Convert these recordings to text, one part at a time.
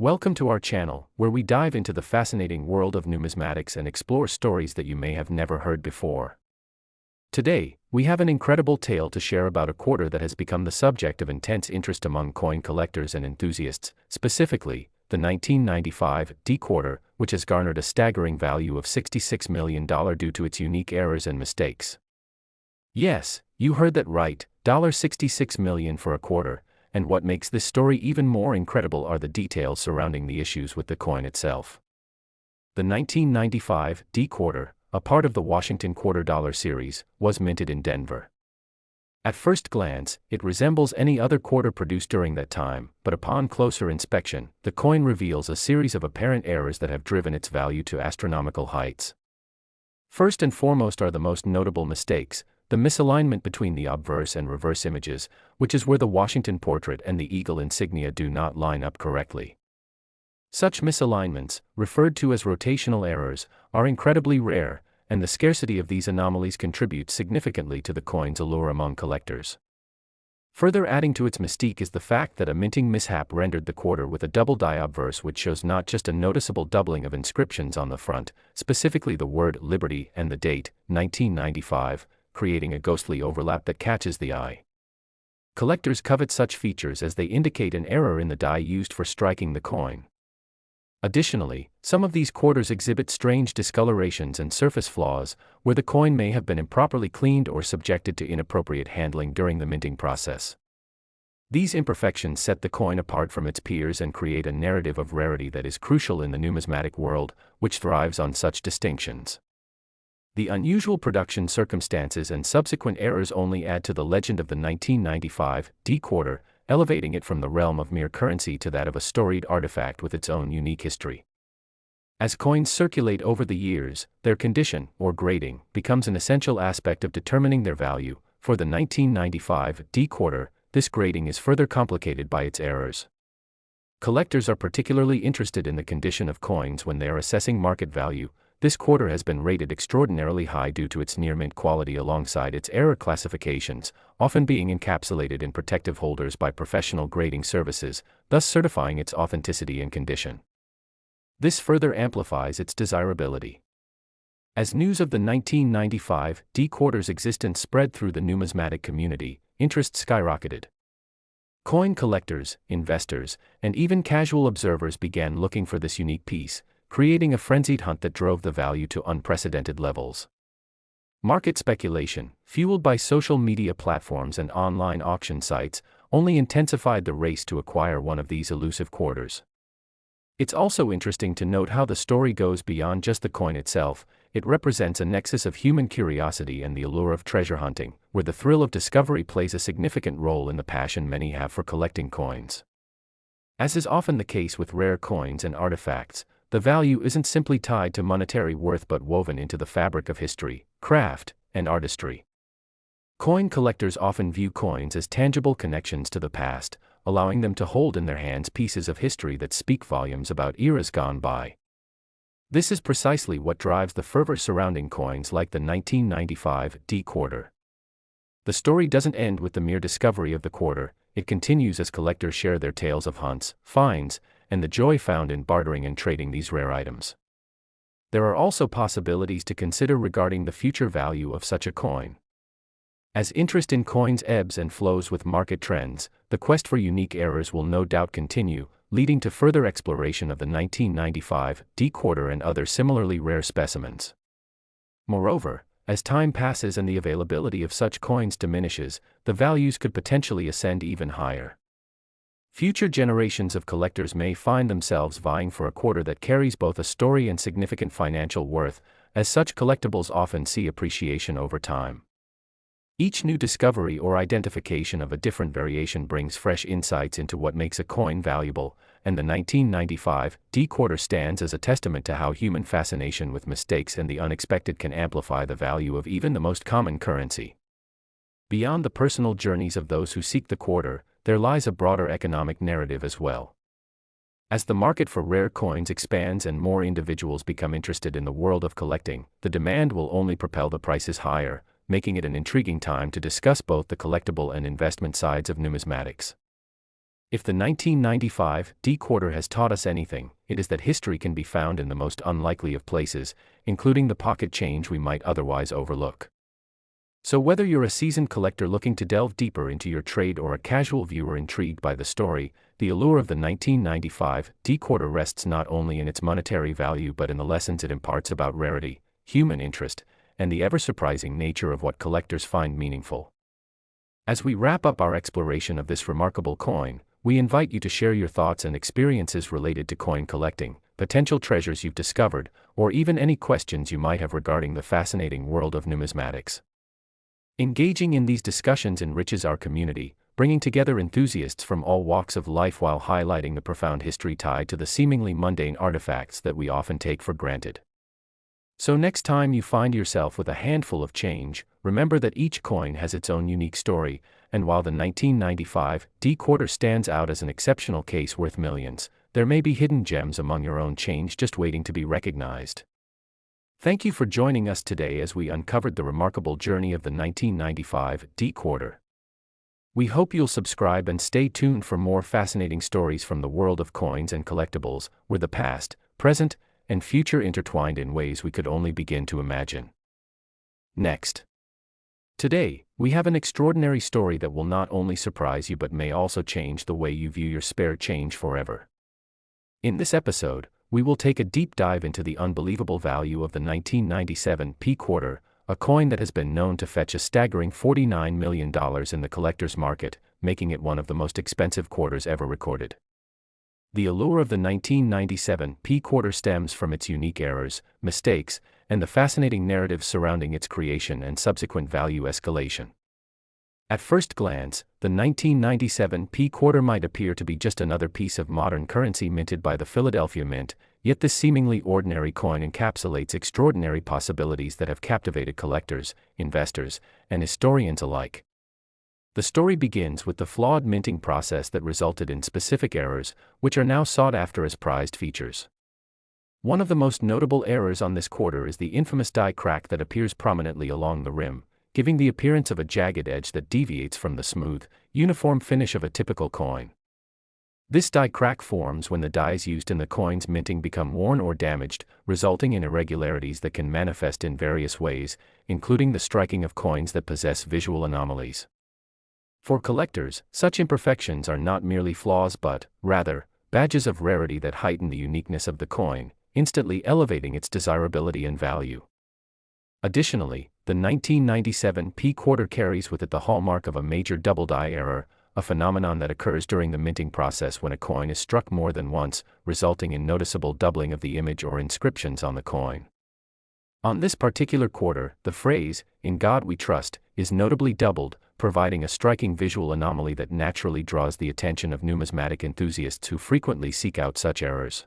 Welcome to our channel, where we dive into the fascinating world of numismatics and explore stories that you may have never heard before. Today, we have an incredible tale to share about a quarter that has become the subject of intense interest among coin collectors and enthusiasts, specifically, the 1995 D quarter, which has garnered a staggering value of $66 million due to its unique errors and mistakes. Yes, you heard that right, $66 million for a quarter. And what makes this story even more incredible are the details surrounding the issues with the coin itself. The 1995 D quarter, a part of the Washington quarter dollar series, was minted in Denver. At first glance, it resembles any other quarter produced during that time, but upon closer inspection, the coin reveals a series of apparent errors that have driven its value to astronomical heights. First and foremost are the most notable mistakes: the misalignment between the obverse and reverse images, which is where the Washington portrait and the eagle insignia do not line up correctly. Such misalignments, referred to as rotational errors, are incredibly rare, and the scarcity of these anomalies contributes significantly to the coin's allure among collectors. Further adding to its mystique is the fact that a minting mishap rendered the quarter with a double die obverse, which shows not just a noticeable doubling of inscriptions on the front, specifically the word Liberty and the date, 1995, creating a ghostly overlap that catches the eye. Collectors covet such features as they indicate an error in the die used for striking the coin. Additionally, some of these quarters exhibit strange discolorations and surface flaws, where the coin may have been improperly cleaned or subjected to inappropriate handling during the minting process. These imperfections set the coin apart from its peers and create a narrative of rarity that is crucial in the numismatic world, which thrives on such distinctions. The unusual production circumstances and subsequent errors only add to the legend of the 1995 D quarter, elevating it from the realm of mere currency to that of a storied artifact with its own unique history. As coins circulate over the years, their condition, or grading, becomes an essential aspect of determining their value. For the 1995 D quarter, this grading is further complicated by its errors. Collectors are particularly interested in the condition of coins when they are assessing market value. This quarter has been rated extraordinarily high due to its near-mint quality alongside its error classifications, often being encapsulated in protective holders by professional grading services, thus certifying its authenticity and condition. This further amplifies its desirability. As news of the 1995 D quarter's existence spread through the numismatic community, interest skyrocketed. Coin collectors, investors, and even casual observers began looking for this unique piece, creating a frenzied hunt that drove the value to unprecedented levels. Market speculation, fueled by social media platforms and online auction sites, only intensified the race to acquire one of these elusive quarters. It's also interesting to note how the story goes beyond just the coin itself. It represents a nexus of human curiosity and the allure of treasure hunting, where the thrill of discovery plays a significant role in the passion many have for collecting coins. As is often the case with rare coins and artifacts, the value isn't simply tied to monetary worth but woven into the fabric of history, craft, and artistry. Coin collectors often view coins as tangible connections to the past, allowing them to hold in their hands pieces of history that speak volumes about eras gone by. This is precisely what drives the fervor surrounding coins like the 1995 D quarter. The story doesn't end with the mere discovery of the quarter. It continues as collectors share their tales of hunts, finds, and the joy found in bartering and trading these rare items. There are also possibilities to consider regarding the future value of such a coin. As interest in coins ebbs and flows with market trends, the quest for unique errors will no doubt continue, leading to further exploration of the 1995 D quarter and other similarly rare specimens. Moreover, as time passes and the availability of such coins diminishes, the values could potentially ascend even higher. Future generations of collectors may find themselves vying for a quarter that carries both a story and significant financial worth, as such collectibles often see appreciation over time. Each new discovery or identification of a different variation brings fresh insights into what makes a coin valuable, and the 1995 D quarter stands as a testament to how human fascination with mistakes and the unexpected can amplify the value of even the most common currency. Beyond the personal journeys of those who seek the quarter, there lies a broader economic narrative as well. As the market for rare coins expands and more individuals become interested in the world of collecting, the demand will only propel the prices higher, making it an intriguing time to discuss both the collectible and investment sides of numismatics. If the 1995 D quarter has taught us anything, it is that history can be found in the most unlikely of places, including the pocket change we might otherwise overlook. So whether you're a seasoned collector looking to delve deeper into your trade or a casual viewer intrigued by the story, the allure of the 1995 D quarter rests not only in its monetary value but in the lessons it imparts about rarity, human interest, and the ever-surprising nature of what collectors find meaningful. As we wrap up our exploration of this remarkable coin, we invite you to share your thoughts and experiences related to coin collecting, potential treasures you've discovered, or even any questions you might have regarding the fascinating world of numismatics. Engaging in these discussions enriches our community, bringing together enthusiasts from all walks of life while highlighting the profound history tied to the seemingly mundane artifacts that we often take for granted. So next time you find yourself with a handful of change, remember that each coin has its own unique story, and while the 1995 D quarter stands out as an exceptional case worth millions, there may be hidden gems among your own change just waiting to be recognized. Thank you for joining us today as we uncovered the remarkable journey of the 1995 D quarter. We hope you'll subscribe and stay tuned for more fascinating stories from the world of coins and collectibles, where the past, present, and future intertwined in ways we could only begin to imagine. Next. Today, we have an extraordinary story that will not only surprise you but may also change the way you view your spare change forever. In this episode, we will take a deep dive into the unbelievable value of the 1997 P quarter, a coin that has been known to fetch a staggering $49 million in the collector's market, making it one of the most expensive quarters ever recorded. The allure of the 1997 P quarter stems from its unique errors, mistakes, and the fascinating narratives surrounding its creation and subsequent value escalation. At first glance, the 1997 P quarter might appear to be just another piece of modern currency minted by the Philadelphia Mint, yet this seemingly ordinary coin encapsulates extraordinary possibilities that have captivated collectors, investors, and historians alike. The story begins with the flawed minting process that resulted in specific errors, which are now sought after as prized features. One of the most notable errors on this quarter is the infamous die crack that appears prominently along the rim, giving the appearance of a jagged edge that deviates from the smooth, uniform finish of a typical coin. This die crack forms when the dies used in the coin's minting become worn or damaged, resulting in irregularities that can manifest in various ways, including the striking of coins that possess visual anomalies. For collectors, such imperfections are not merely flaws but, rather, badges of rarity that heighten the uniqueness of the coin, instantly elevating its desirability and value. Additionally, the 1997 P quarter carries with it the hallmark of a major double die error, a phenomenon that occurs during the minting process when a coin is struck more than once, resulting in noticeable doubling of the image or inscriptions on the coin. On this particular quarter, the phrase, "In God We Trust," is notably doubled, providing a striking visual anomaly that naturally draws the attention of numismatic enthusiasts who frequently seek out such errors.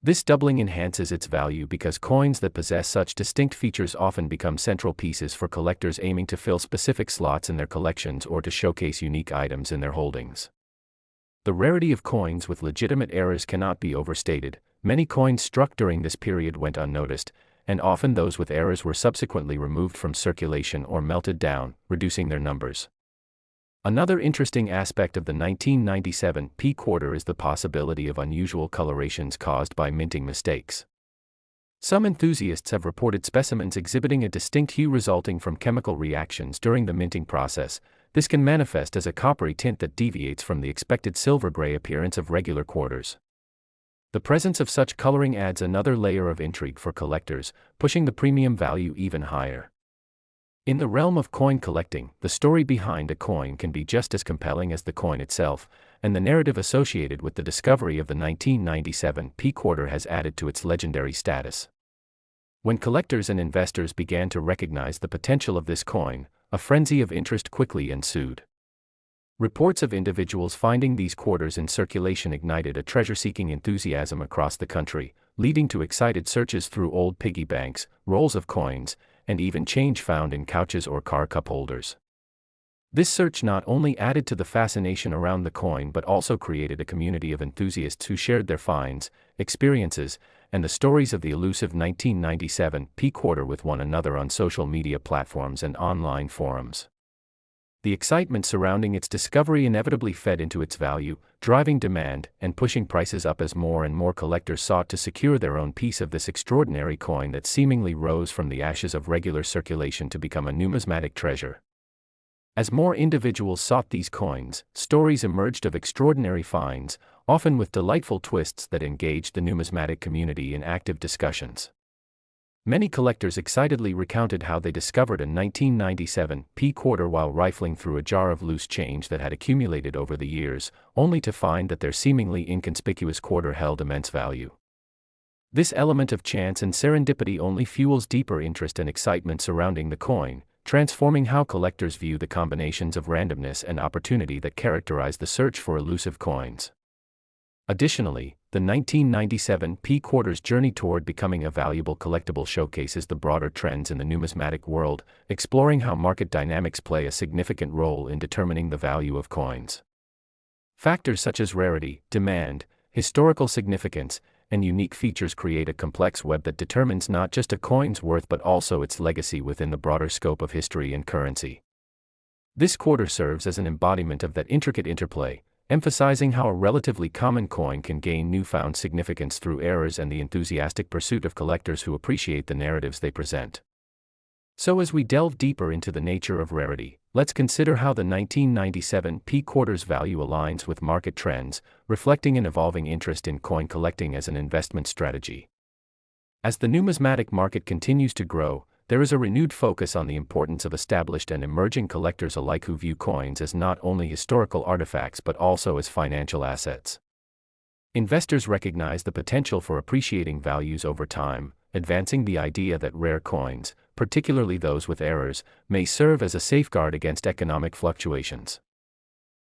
This doubling enhances its value because coins that possess such distinct features often become central pieces for collectors aiming to fill specific slots in their collections or to showcase unique items in their holdings. The rarity of coins with legitimate errors cannot be overstated. Many coins struck during this period went unnoticed, and often those with errors were subsequently removed from circulation or melted down, reducing their numbers. Another interesting aspect of the 1997 P quarter is the possibility of unusual colorations caused by minting mistakes. Some enthusiasts have reported specimens exhibiting a distinct hue resulting from chemical reactions during the minting process. This can manifest as a coppery tint that deviates from the expected silver-gray appearance of regular quarters. The presence of such coloring adds another layer of intrigue for collectors, pushing the premium value even higher. In the realm of coin collecting, the story behind a coin can be just as compelling as the coin itself, and the narrative associated with the discovery of the 1997 P quarter has added to its legendary status. When collectors and investors began to recognize the potential of this coin, a frenzy of interest quickly ensued. Reports of individuals finding these quarters in circulation ignited a treasure-seeking enthusiasm across the country, leading to excited searches through old piggy banks, rolls of coins, and even change found in couches or car cup holders. This search not only added to the fascination around the coin but also created a community of enthusiasts who shared their finds, experiences, and the stories of the elusive 1997 P quarter with one another on social media platforms and online forums. The excitement surrounding its discovery inevitably fed into its value, driving demand and pushing prices up as more and more collectors sought to secure their own piece of this extraordinary coin that seemingly rose from the ashes of regular circulation to become a numismatic treasure. As more individuals sought these coins, stories emerged of extraordinary finds, often with delightful twists that engaged the numismatic community in active discussions. Many collectors excitedly recounted how they discovered a 1997 quarter while rifling through a jar of loose change that had accumulated over the years, only to find that their seemingly inconspicuous quarter held immense value. This element of chance and serendipity only fuels deeper interest and excitement surrounding the coin, transforming how collectors view the combinations of randomness and opportunity that characterize the search for elusive coins. Additionally, the 1997 quarter's journey toward becoming a valuable collectible showcases the broader trends in the numismatic world, exploring how market dynamics play a significant role in determining the value of coins. Factors such as rarity, demand, historical significance, and unique features create a complex web that determines not just a coin's worth but also its legacy within the broader scope of history and currency. This quarter serves as an embodiment of that intricate interplay, emphasizing how a relatively common coin can gain newfound significance through errors and the enthusiastic pursuit of collectors who appreciate the narratives they present. So as we delve deeper into the nature of rarity, let's consider how the 1997 quarter's value aligns with market trends, reflecting an evolving interest in coin collecting as an investment strategy. As the numismatic market continues to grow, there is a renewed focus on the importance of established and emerging collectors alike who view coins as not only historical artifacts but also as financial assets. Investors recognize the potential for appreciating values over time, advancing the idea that rare coins, particularly those with errors, may serve as a safeguard against economic fluctuations.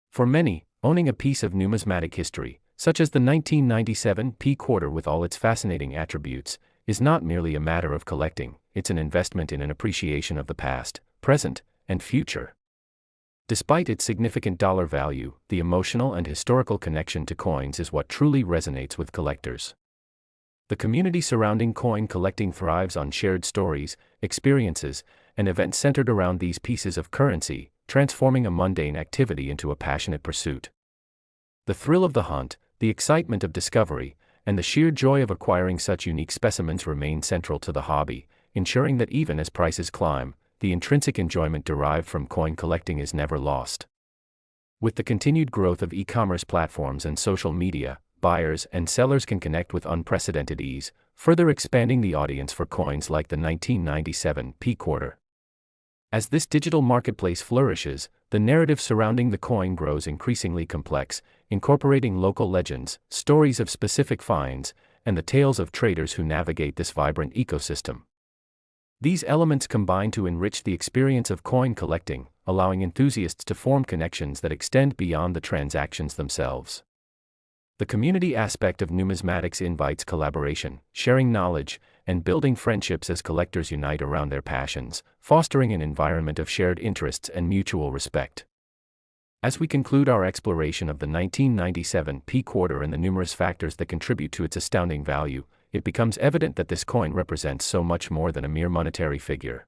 For many, owning a piece of numismatic history, such as the 1997 quarter with all its fascinating attributes, is not merely a matter of collecting, it's an investment in an appreciation of the past, present, and future. Despite its significant dollar value, the emotional and historical connection to coins is what truly resonates with collectors. The community surrounding coin collecting thrives on shared stories, experiences, and events centered around these pieces of currency, transforming a mundane activity into a passionate pursuit. The thrill of the hunt, the excitement of discovery, and the sheer joy of acquiring such unique specimens remain central to the hobby, ensuring that even as prices climb, the intrinsic enjoyment derived from coin collecting is never lost. With the continued growth of e-commerce platforms and social media, buyers and sellers can connect with unprecedented ease, further expanding the audience for coins like the 1997 quarter. As this digital marketplace flourishes, the narrative surrounding the coin grows increasingly complex, incorporating local legends, stories of specific finds, and the tales of traders who navigate this vibrant ecosystem. These elements combine to enrich the experience of coin collecting, allowing enthusiasts to form connections that extend beyond the transactions themselves. The community aspect of numismatics invites collaboration, sharing knowledge, and building friendships as collectors unite around their passions, fostering an environment of shared interests and mutual respect. As we conclude our exploration of the 1997 quarter and the numerous factors that contribute to its astounding value, it becomes evident that this coin represents so much more than a mere monetary figure.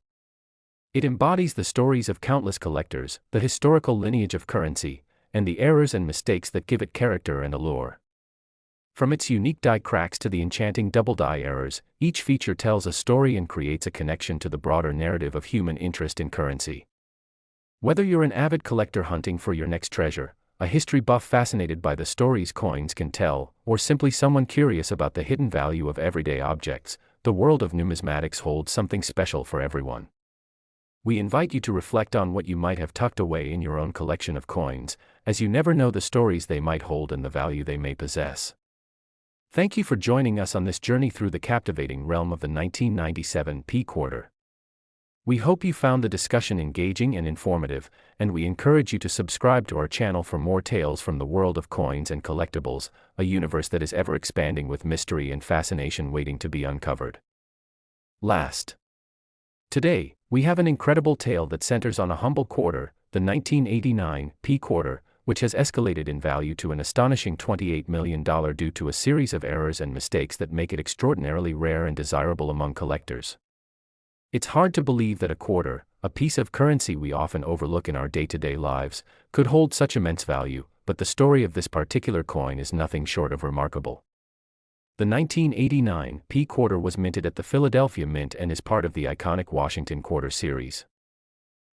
It embodies the stories of countless collectors, the historical lineage of currency, and the errors and mistakes that give it character and allure. From its unique die cracks to the enchanting double die errors, each feature tells a story and creates a connection to the broader narrative of human interest in currency. Whether you're an avid collector hunting for your next treasure, a history buff fascinated by the stories coins can tell, or simply someone curious about the hidden value of everyday objects, the world of numismatics holds something special for everyone. We invite you to reflect on what you might have tucked away in your own collection of coins, as you never know the stories they might hold and the value they may possess. Thank you for joining us on this journey through the captivating realm of the 1997 quarter. We hope you found the discussion engaging and informative, and we encourage you to subscribe to our channel for more tales from the world of coins and collectibles, a universe that is ever expanding with mystery and fascination waiting to be uncovered. Today, we have an incredible tale that centers on a humble quarter, the 1989 quarter, which has escalated in value to an astonishing $28 million due to a series of errors and mistakes that make it extraordinarily rare and desirable among collectors. It's hard to believe that a quarter, a piece of currency we often overlook in our day-to-day lives, could hold such immense value, but the story of this particular coin is nothing short of remarkable. The 1989 P quarter was minted at the Philadelphia Mint and is part of the iconic Washington Quarter series.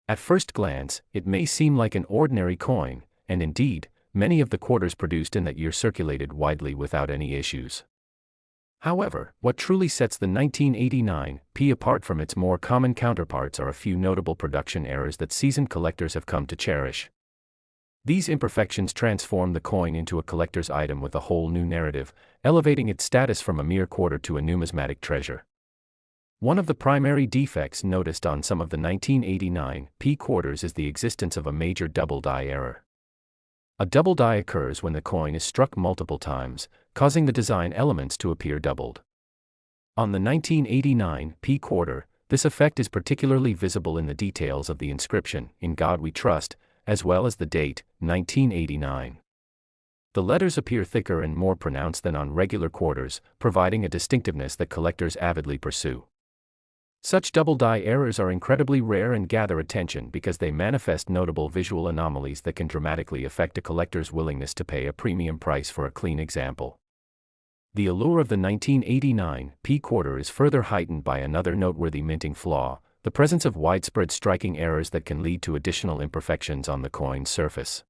At first glance, it may seem like an ordinary coin, and indeed, many of the quarters produced in that year circulated widely without any issues. However, what truly sets the 1989 P apart from its more common counterparts are a few notable production errors that seasoned collectors have come to cherish. These imperfections transform the coin into a collector's item with a whole new narrative, elevating its status from a mere quarter to a numismatic treasure. One of the primary defects noticed on some of the 1989 P quarters is the existence of a major double die error. A double die occurs when the coin is struck multiple times, causing the design elements to appear doubled. On the 1989 P quarter, this effect is particularly visible in the details of the inscription, "In God We Trust," as well as the date, 1989. The letters appear thicker and more pronounced than on regular quarters, providing a distinctiveness that collectors avidly pursue. Such double die errors are incredibly rare and gather attention because they manifest notable visual anomalies that can dramatically affect a collector's willingness to pay a premium price for a clean example. The allure of the 1989 P quarter is further heightened by another noteworthy minting flaw, the presence of widespread striking errors that can lead to additional imperfections on the coin's surface.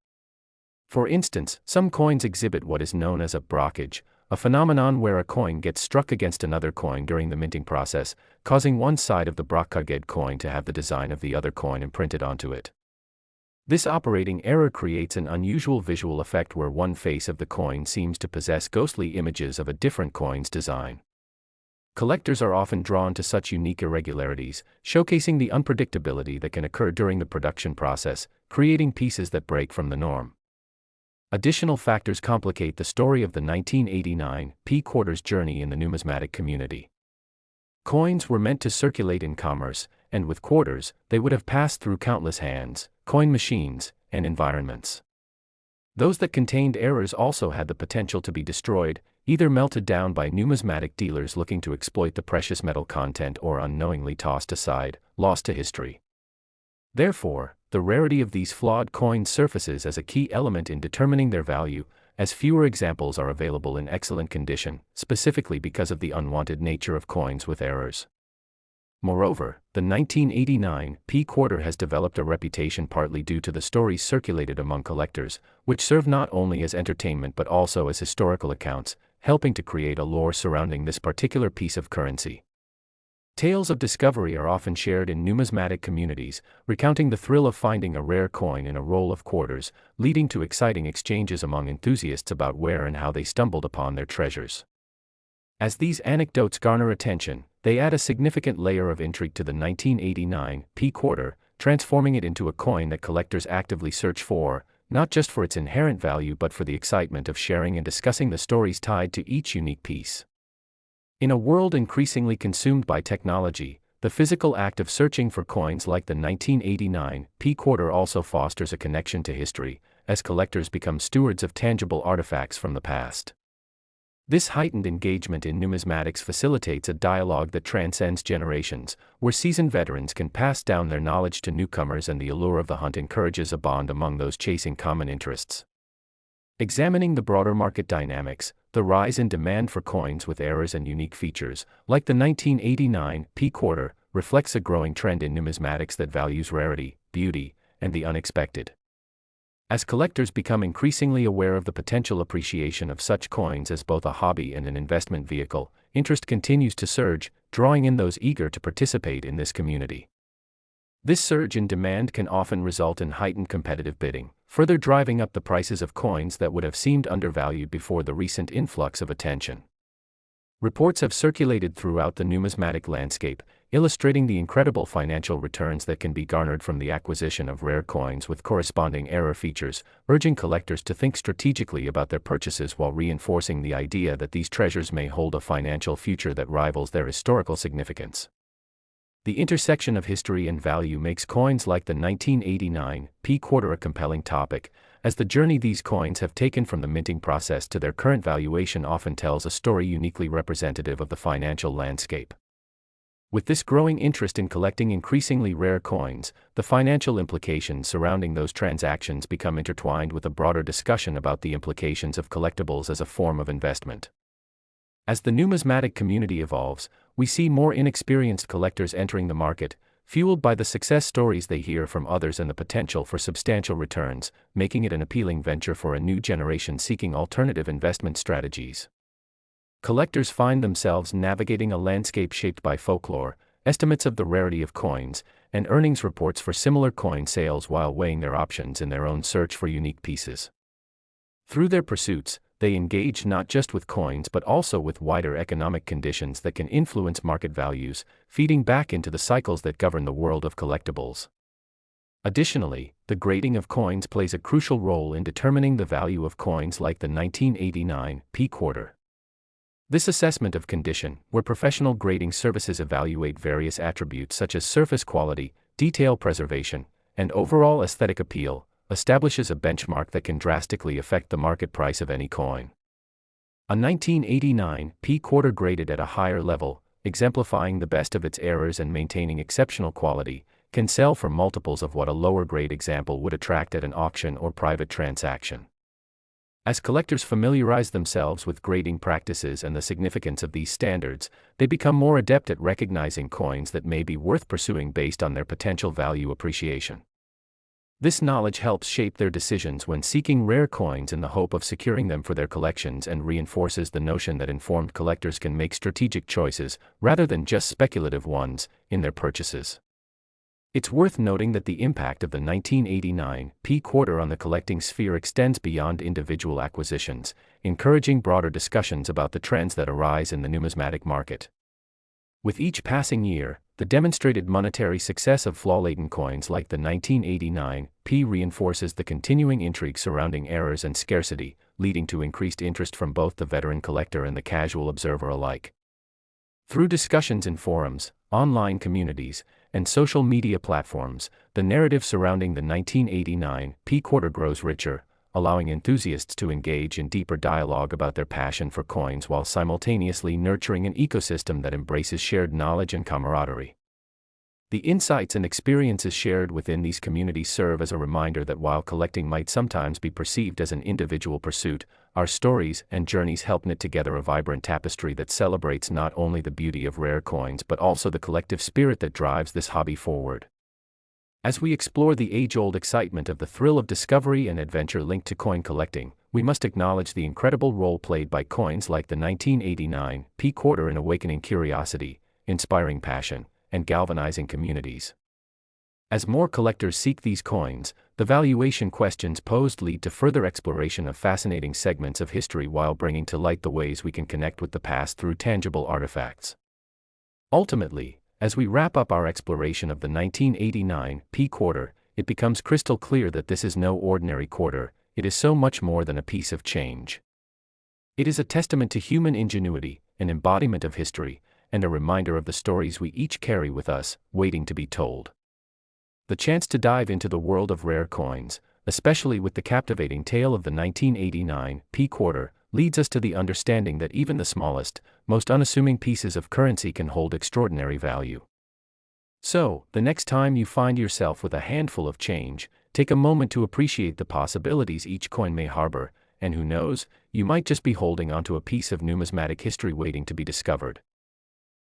For instance, some coins exhibit what is known as a brockage, a phenomenon where a coin gets struck against another coin during the minting process, causing one side of the brockaged coin to have the design of the other coin imprinted onto it. This operating error creates an unusual visual effect where one face of the coin seems to possess ghostly images of a different coin's design. Collectors are often drawn to such unique irregularities, showcasing the unpredictability that can occur during the production process, creating pieces that break from the norm. Additional factors complicate the story of the 1989 P quarter's journey in the numismatic community. Coins were meant to circulate in commerce, and with quarters, they would have passed through countless hands, coin machines, and environments. Those that contained errors also had the potential to be destroyed, either melted down by numismatic dealers looking to exploit the precious metal content or unknowingly tossed aside, lost to history. Therefore, the rarity of these flawed coins surfaces as a key element in determining their value, as fewer examples are available in excellent condition, specifically because of the unwanted nature of coins with errors. Moreover, the 1989 P quarter has developed a reputation partly due to the stories circulated among collectors, which serve not only as entertainment but also as historical accounts, helping to create a lore surrounding this particular piece of currency. Tales of discovery are often shared in numismatic communities, recounting the thrill of finding a rare coin in a roll of quarters, leading to exciting exchanges among enthusiasts about where and how they stumbled upon their treasures. As these anecdotes garner attention, they add a significant layer of intrigue to the 1989 P quarter, transforming it into a coin that collectors actively search for, not just for its inherent value but for the excitement of sharing and discussing the stories tied to each unique piece. In a world increasingly consumed by technology, the physical act of searching for coins like the 1989 P quarter also fosters a connection to history, as collectors become stewards of tangible artifacts from the past. This heightened engagement in numismatics facilitates a dialogue that transcends generations, where seasoned veterans can pass down their knowledge to newcomers and the allure of the hunt encourages a bond among those chasing common interests. Examining the broader market dynamics, the rise in demand for coins with errors and unique features, like the 1989 P quarter, reflects a growing trend in numismatics that values rarity, beauty, and the unexpected. As collectors become increasingly aware of the potential appreciation of such coins as both a hobby and an investment vehicle, interest continues to surge, drawing in those eager to participate in this community. This surge in demand can often result in heightened competitive bidding, further driving up the prices of coins that would have seemed undervalued before the recent influx of attention. Reports have circulated throughout the numismatic landscape, illustrating the incredible financial returns that can be garnered from the acquisition of rare coins with corresponding error features, urging collectors to think strategically about their purchases while reinforcing the idea that these treasures may hold a financial future that rivals their historical significance. The intersection of history and value makes coins like the 1989 P quarter a compelling topic, as the journey these coins have taken from the minting process to their current valuation often tells a story uniquely representative of the financial landscape. With this growing interest in collecting increasingly rare coins, the financial implications surrounding those transactions become intertwined with a broader discussion about the implications of collectibles as a form of investment. As the numismatic community evolves, we see more inexperienced collectors entering the market, fueled by the success stories they hear from others and the potential for substantial returns, making it an appealing venture for a new generation seeking alternative investment strategies. Collectors find themselves navigating a landscape shaped by folklore, estimates of the rarity of coins, and earnings reports for similar coin sales while weighing their options in their own search for unique pieces. Through their pursuits, they engage not just with coins but also with wider economic conditions that can influence market values, feeding back into the cycles that govern the world of collectibles. Additionally, the grading of coins plays a crucial role in determining the value of coins like the 1989 P quarter. This assessment of condition, where professional grading services evaluate various attributes such as surface quality, detail preservation, and overall aesthetic appeal, establishes a benchmark that can drastically affect the market price of any coin. A 1989 P quarter graded at a higher level, exemplifying the best of its errors and maintaining exceptional quality, can sell for multiples of what a lower grade example would attract at an auction or private transaction. As collectors familiarize themselves with grading practices and the significance of these standards, they become more adept at recognizing coins that may be worth pursuing based on their potential value appreciation. This knowledge helps shape their decisions when seeking rare coins in the hope of securing them for their collections and reinforces the notion that informed collectors can make strategic choices, rather than just speculative ones, in their purchases. It's worth noting that the impact of the 1989 P quarter on the collecting sphere extends beyond individual acquisitions, encouraging broader discussions about the trends that arise in the numismatic market. With each passing year, the demonstrated monetary success of flaw-laden coins like the 1989 P reinforces the continuing intrigue surrounding errors and scarcity, leading to increased interest from both the veteran collector and the casual observer alike. Through discussions in forums, online communities, and social media platforms, the narrative surrounding the 1989 P quarter grows richer, allowing enthusiasts to engage in deeper dialogue about their passion for coins while simultaneously nurturing an ecosystem that embraces shared knowledge and camaraderie. The insights and experiences shared within these communities serve as a reminder that while collecting might sometimes be perceived as an individual pursuit, our stories and journeys help knit together a vibrant tapestry that celebrates not only the beauty of rare coins but also the collective spirit that drives this hobby forward. As we explore the age-old excitement of the thrill of discovery and adventure linked to coin collecting, we must acknowledge the incredible role played by coins like the 1989 P quarter in awakening curiosity, inspiring passion, and galvanizing communities. As more collectors seek these coins, the valuation questions posed lead to further exploration of fascinating segments of history while bringing to light the ways we can connect with the past through tangible artifacts. Ultimately, as we wrap up our exploration of the 1989 P quarter, it becomes crystal clear that this is no ordinary quarter, it is so much more than a piece of change. It is a testament to human ingenuity, an embodiment of history, and a reminder of the stories we each carry with us, waiting to be told. The chance to dive into the world of rare coins, especially with the captivating tale of the 1989 P quarter, leads us to the understanding that even the smallest, most unassuming pieces of currency can hold extraordinary value. So, the next time you find yourself with a handful of change, take a moment to appreciate the possibilities each coin may harbor, and who knows, you might just be holding onto a piece of numismatic history waiting to be discovered.